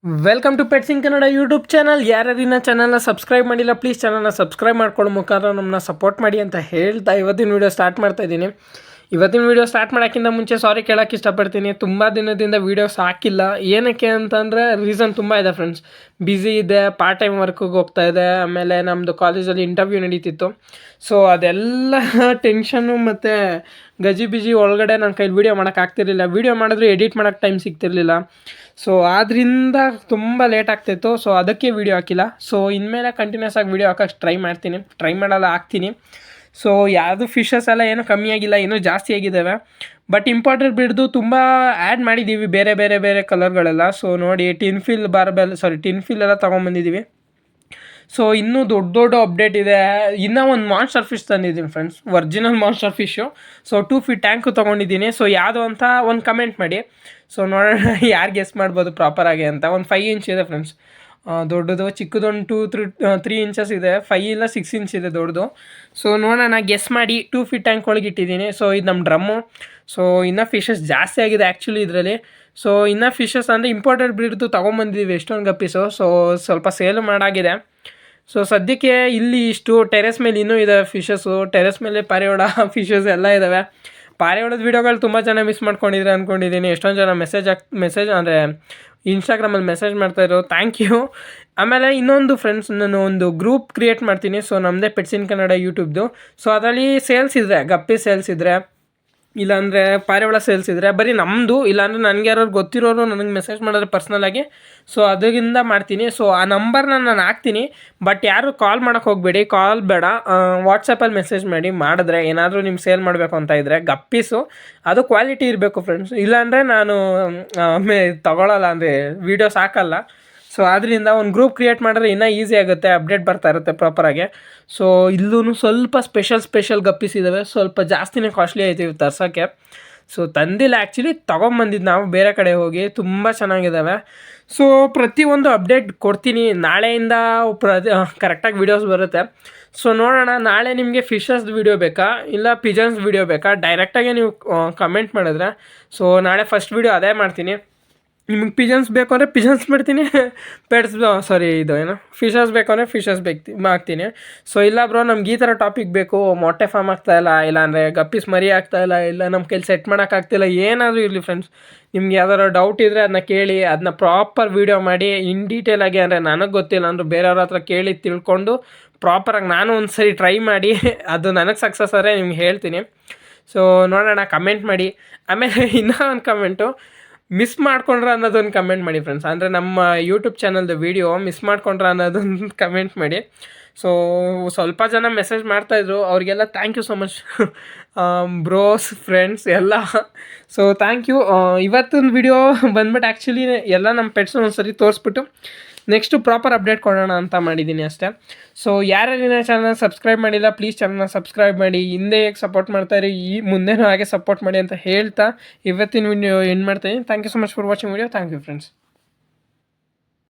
Welcome to pets king Kannada YouTube channel. ಯಾರ್ಯಾರಿನ ಚಾನಲ್ನ subscribe ಮಾಡಿಲ್ಲ ಪ್ಲೀಸ್ ಚಾನಲ್ನ ಸಬ್ಸ್ಕ್ರೈಬ್ ಮಾಡ್ಕೊಳ್ಳೋ ಮುಖಾಂತರ ನಮ್ಮನ್ನ ಸಪೋರ್ಟ್ ಮಾಡಿ ಅಂತ ಹೇಳ್ತಾ ಇವತ್ತಿನ ವೀಡಿಯೋ ಸ್ಟಾರ್ಟ್ ಮಾಡ್ತಾ ಇದ್ದೀನಿ. ಇವತ್ತಿನ ವೀಡಿಯೋ ಸ್ಟಾರ್ಟ್ ಮಾಡೋಕ್ಕಿಂತ ಮುಂಚೆ ಸಾರಿ ಕೇಳೋಕ್ಕೆ ಇಷ್ಟಪಡ್ತೀನಿ. ತುಂಬ ದಿನದಿಂದ ವೀಡಿಯೋಸ್ ಹಾಕಿಲ್ಲ. ಏನಕ್ಕೆ ಅಂತಂದರೆ ರೀಸನ್ ತುಂಬ ಇದೆ ಫ್ರೆಂಡ್ಸ್. ಬ್ಯುಸಿ ಇದೆ, ಪಾರ್ಟ್ ಟೈಮ್ ವರ್ಕಿಗೆ ಹೋಗ್ತಾ ಇದೆ, ಆಮೇಲೆ ನಮ್ಮದು ಕಾಲೇಜಲ್ಲಿ ಇಂಟರ್ವ್ಯೂ ನಡೀತಿತ್ತು. ಸೊ ಅದೆಲ್ಲ ಟೆನ್ಷನ್ನು ಮತ್ತು ಗಜಿಬಿಜಿ ಒಳಗಡೆ ನನ್ನ ಕೈಲಿ ವೀಡಿಯೋ ಮಾಡೋಕ್ಕಾಗ್ತಿರ್ಲಿಲ್ಲ. ವೀಡಿಯೋ ಮಾಡಿದ್ರೆ ಎಡಿಟ್ ಮಾಡೋಕ್ಕೆ ಟೈಮ್ ಸಿಗ್ತಿರ್ಲಿಲ್ಲ. ಸೊ ಆದ್ದರಿಂದ ತುಂಬ ಲೇಟ್ ಆಗ್ತಾಯಿತ್ತು. ಸೊ ಅದಕ್ಕೆ ವೀಡಿಯೋ ಹಾಕಿಲ್ಲ. ಸೊ ಇನ್ಮೇಲೆ ಕಂಟಿನ್ಯೂಸ್ ಆಗಿ ವೀಡಿಯೋ ಹಾಕೋಕ್ಕೆ ಟ್ರೈ ಮಾಡಲ್ಲ ಹಾಕ್ತೀನಿ. ಸೊ ಯಾವುದು ಫಿಶಸ್ ಎಲ್ಲ ಏನೂ ಕಮ್ಮಿ ಆಗಿಲ್ಲ, ಇನ್ನೂ ಜಾಸ್ತಿ ಆಗಿದ್ದಾವೆ. ಬಟ್ ಇಂಪಾರ್ಟೆಂಟ್ ಬಿಡ್ದು ತುಂಬ ಆ್ಯಡ್ ಮಾಡಿದ್ದೀವಿ ಬೇರೆ ಬೇರೆ ಬೇರೆ ಕಲರ್ಗಳೆಲ್ಲ. ಸೊ ನೋಡಿ ಟಿನ್ ಫಿಲ್ ಎಲ್ಲ ತೊಗೊಂಬಂದಿದ್ದೀವಿ. ಸೊ ಇನ್ನೂ ದೊಡ್ಡ ದೊಡ್ಡ ಅಪ್ಡೇಟ್ ಇದೆ. ಇನ್ನೂ ಒಂದು ಮಾನ್ಸ್ಟರ್ ಫಿಶ್ ತಂದಿದ್ದೀನಿ friends, original monster fish. So 2 feet tank ತೊಗೊಂಡಿದ್ದೀನಿ. ಸೊ ಯಾವುದು ಅಂತ ಒಂದು ಕಮೆಂಟ್ ಮಾಡಿ. ಸೊ ನೋಡೋಣ ಯಾರು ಗೆಸ್ ಮಾಡ್ಬೋದು ಪ್ರಾಪರಾಗಿ ಅಂತ. ಒಂದು 5 inch ಇದೆ ಫ್ರೆಂಡ್ಸ್, ದೊಡ್ಡದು. ಚಿಕ್ಕದೊಂದು 3 inches ಇದೆ. 5 ಇಲ್ಲ 6 inch ಇದೆ ದೊಡ್ಡದು. ಸೊ ನೋಡೋಣ, ಗೆಸ್ ಮಾಡಿ. 2 feet ಟ್ಯಾಂಕ್ ಒಳಗೆ ಇಟ್ಟಿದ್ದೀನಿ. ಸೊ ಇದು ನಮ್ಮ ಡ್ರಮ್ಮು. ಸೊ ಇನ್ನೂ ಫಿಶಸ್ ಜಾಸ್ತಿ ಆಗಿದೆ ಆ್ಯಕ್ಚುಲಿ ಇದರಲ್ಲಿ. ಸೊ ಇನ್ನೂ ಫಿಶಸ್ ಅಂದರೆ ಇಂಪಾರ್ಟೆಂಟ್ ಬ್ರೀಡ್ದು ತೊಗೊಂಬಂದಿದ್ದೀವಿ ಎಷ್ಟೊಂದು ಗಪ್ಪೀಸು. ಸೊ ಸ್ವಲ್ಪ ಸೇಲ್ ಮಾಡಾಗಿದೆ. ಸೊ ಸದ್ಯಕ್ಕೆ ಇಲ್ಲಿ ಇಷ್ಟು. ಟೆರೆಸ್ ಮೇಲೆ ಇನ್ನೂ ಇದೆ ಫಿಶಸ್ಸು. ಟೆರೆಸ್ ಮೇಲೆ ಪಾರಿವಾಳ ಫಿಶಸ್ ಎಲ್ಲ ಇದ್ದಾವೆ. ಪಾರಿವಾಳದ ವೀಡಿಯೋಗಳು ತುಂಬ ಜನ ಮಿಸ್ ಮಾಡ್ಕೊಂಡಿದ್ರೆ ಅಂದ್ಕೊಂಡಿದ್ದೀನಿ. ಎಷ್ಟೊಂದು ಜನ ಮೆಸೇಜ್ ಅಂದರೆ ಇನ್ಸ್ಟಾಗ್ರಾಮಲ್ಲಿ ಮೆಸೇಜ್ ಮಾಡ್ತಾಯಿದ್ರು, ಥ್ಯಾಂಕ್ ಯು. ಆಮೇಲೆ ಇನ್ನೊಂದು ಫ್ರೆಂಡ್ಸ್, ನಾನು ಒಂದು ಗ್ರೂಪ್ ಕ್ರಿಯೇಟ್ ಮಾಡ್ತೀನಿ. ಸೊ ನಮ್ಮದೇ ಪೆಟ್ಸಿನ್ ಕನ್ನಡ ಯೂಟ್ಯೂಬ್ದು. ಸೊ ಅದರಲ್ಲಿ ಸೇಲ್ಸ್ ಇದ್ದರೆ, ಗಪ್ಪಿ ಸೇಲ್ಸ್ ಇದ್ದರೆ, ಇಲ್ಲಾಂದರೆ ಪಾರಿವಾಳ ಸೇಲ್ಸ್ ಇದ್ದರೆ ಬರೀ ನಮ್ಮದು, ಇಲ್ಲಾಂದರೆ ನನಗೆ ಯಾರು ಗೊತ್ತಿರೋರು ನನಗೆ ಮೆಸೇಜ್ ಮಾಡಿದ್ರೆ ಪರ್ಸ್ನಲಾಗಿ, ಸೊ ಅದರಿಂದ ಮಾಡ್ತೀನಿ. ಸೊ ಆ ನಂಬರ್ನ ನಾನು ಹಾಕ್ತೀನಿ. ಬಟ್ ಯಾರು ಕಾಲ್ ಮಾಡೋಕ್ಕೆ ಹೋಗಬೇಡಿ, ಕಾಲ್ ಬೇಡ. ವಾಟ್ಸಪ್ಪಲ್ಲಿ ಮೆಸೇಜ್ ಮಾಡಿದ್ರೆ ಏನಾದರೂ ನಿಮ್ಗೆ ಸೇಲ್ ಮಾಡಬೇಕು ಅಂತ ಇದ್ದರೆ ಗಪ್ಪೀಸು, ಅದು ಕ್ವಾಲಿಟಿ ಇರಬೇಕು ಫ್ರೆಂಡ್ಸ್. ಇಲ್ಲಾಂದರೆ ನಾನು ತಗೊಳ್ಳಲ್ಲ, ಅಂದರೆ ವೀಡಿಯೋಸ್ ಹಾಕಲ್ಲ. ಸೊ ಆದ್ದರಿಂದ ಒಂದು ಗ್ರೂಪ್ ಕ್ರಿಯೇಟ್ ಮಾಡಿದ್ರೆ ಇನ್ನೂ ಈಸಿ ಆಗುತ್ತೆ, ಅಪ್ಡೇಟ್ ಬರ್ತಾ ಇರುತ್ತೆ ಪ್ರಾಪರಾಗಿ. ಸೊ ಇಲ್ಲೂ ಸ್ವಲ್ಪ ಸ್ಪೆಷಲ್ ಗಪ್ಪೀಸ್ ಇದ್ದಾವೆ. ಸ್ವಲ್ಪ ಜಾಸ್ತಿನೇ ಕಾಸ್ಟ್ಲಿ ಆಯ್ತೀವಿ ತರ್ಸೋಕ್ಕೆ. ಸೊ ತಂದಿಲ್ಲ ಆ್ಯಕ್ಚುಲಿ, ತೊಗೊಂಬಂದಿದ್ದು ನಾವು ಬೇರೆ ಕಡೆ ಹೋಗಿ. ತುಂಬ ಚೆನ್ನಾಗಿದ್ದಾವೆ. ಸೊ ಪ್ರತಿಯೊಂದು ಅಪ್ಡೇಟ್ ಕೊಡ್ತೀನಿ. ನಾಳೆಯಿಂದ ಕರೆಕ್ಟಾಗಿ ವೀಡಿಯೋಸ್ ಬರುತ್ತೆ. ಸೊ ನೋಡೋಣ, ನಾಳೆ ನಿಮಗೆ ಫಿಶಸ್ ವೀಡಿಯೋ ಬೇಕಾ ಇಲ್ಲ ಪಿಜನ್ಸ್ ವೀಡಿಯೋ ಬೇಕಾ, ಡೈರೆಕ್ಟಾಗಿ ನೀವು ಕಮೆಂಟ್ ಮಾಡಿದ್ರೆ ಸೊ ನಾಳೆ ಫಸ್ಟ್ ವೀಡಿಯೋ ಅದೇ ಮಾಡ್ತೀನಿ. ನಿಮಗೆ ಪಿಜನ್ಸ್ ಬೇಕು ಅಂದರೆ ಪಿಜನ್ಸ್ ಮಾಡ್ತೀನಿ, ಫಿಶಸ್ ಬೇಕು ಅಂದರೆ ಫಿಶಸ್ ಹಾಕ್ತೀನಿ. ಸೊ ಇಲ್ಲ ಬ್ರೋ, ನಮ್ಗೆ ಈ ಥರ ಟಾಪಿಕ್ ಬೇಕು, ಮೊಟ್ಟೆ ಫಾರ್ಮ್ ಆಗ್ತಾಯಿಲ್ಲ, ಇಲ್ಲಾಂದರೆ ಗಪ್ಪೀಸ್ ಮರಿ ಆಗ್ತಾಯಿಲ್ಲ, ಇಲ್ಲ ನಮ್ಮ ಕೈಲಿ ಸೆಟ್ ಮಾಡೋಕ್ಕಾಗ್ತಿಲ್ಲ, ಏನಾದರೂ ಇರಲಿ ಫ್ರೆಂಡ್ಸ್, ನಿಮ್ಗೆ ಯಾವ್ದಾದ್ರು ಡೌಟ್ ಇದ್ದರೆ ಅದನ್ನ ಕೇಳಿ, ಅದನ್ನ ಪ್ರಾಪರ್ ವೀಡಿಯೋ ಮಾಡಿ ಇನ್ ಡೀಟೇಲಾಗಿ, ಅಂದರೆ ನನಗೆ ಗೊತ್ತಿಲ್ಲ ಅಂದರೂ ಬೇರೆಯವ್ರ ಹತ್ರ ಕೇಳಿ ತಿಳ್ಕೊಂಡು ಪ್ರಾಪರಾಗಿ ನಾನು ಒಂದು ಸರಿ ಟ್ರೈ ಮಾಡಿ ಅದು ನನಗೆ ಸಕ್ಸಸ್ ಆದರೆ ನಿಮ್ಗೆ ಹೇಳ್ತೀನಿ. ಸೊ ನೋಡೋಣ, ಕಮೆಂಟ್ ಮಾಡಿ. ಆಮೇಲೆ ಇನ್ನೂ ಒಂದು ಕಮೆಂಟು, ಮಿಸ್ ಮಾಡ್ಕೊಂಡ್ರೆ ಅನ್ನೋದೊಂದು ಕಮೆಂಟ್ ಮಾಡಿ ಫ್ರೆಂಡ್ಸ್. ಅಂದರೆ ನಮ್ಮ ಯೂಟ್ಯೂಬ್ ಚಾನಲ್ದು ವೀಡಿಯೋ ಮಿಸ್ ಮಾಡ್ಕೊಂಡ್ರೆ ಅನ್ನೋದೊಂದು ಕಮೆಂಟ್ ಮಾಡಿ. ಸೊ ಸ್ವಲ್ಪ ಜನ ಮೆಸೇಜ್ ಮಾಡ್ತಾಯಿದ್ರು, ಅವ್ರಿಗೆಲ್ಲ thank you so much bros, friends ಎಲ್ಲ. So thank you. ಇವತ್ತಿನ ವೀಡಿಯೋ ಬಂದ್ಬಿಟ್ಟು ಆ್ಯಕ್ಚುಲಿ ಎಲ್ಲ ನಮ್ಮ ಪೆಟ್ಸ್ನ ಒಂದು ಸರಿ ತೋರಿಸ್ಬಿಟ್ಟು ನೆಕ್ಸ್ಟು ಪ್ರಾಪರ್ ಅಪ್ಡೇಟ್ ಕೊಡೋಣ ಅಂತ ಮಾಡಿದ್ದೀನಿ ಅಷ್ಟೇ. ಸೊ ಯಾರ್ಯಾರಿನ ಚಾನಲ್ ಸಬ್ಸ್ಕ್ರೈಬ್ ಮಾಡಿಲ್ಲ ಪ್ಲೀಸ್ ಚಾನಲ್ನ ಸಬ್ಸ್ಕ್ರೈಬ್ ಮಾಡಿ. ಹಿಂದೆ ಹೇಗೆ ಸಪೋರ್ಟ್ ಮಾಡ್ತಾಯಿರಿ, ಮುಂದೆನೂ ಹಾಗೆ ಸಪೋರ್ಟ್ ಮಾಡಿ ಅಂತ ಹೇಳ್ತಾ ಇವತ್ತಿನ ವಿಡಿಯೋ ಎಂಡ್ ಮಾಡ್ತಾಯಿದ್ದೀನಿ. Thank you so much for watching video. Thank you friends.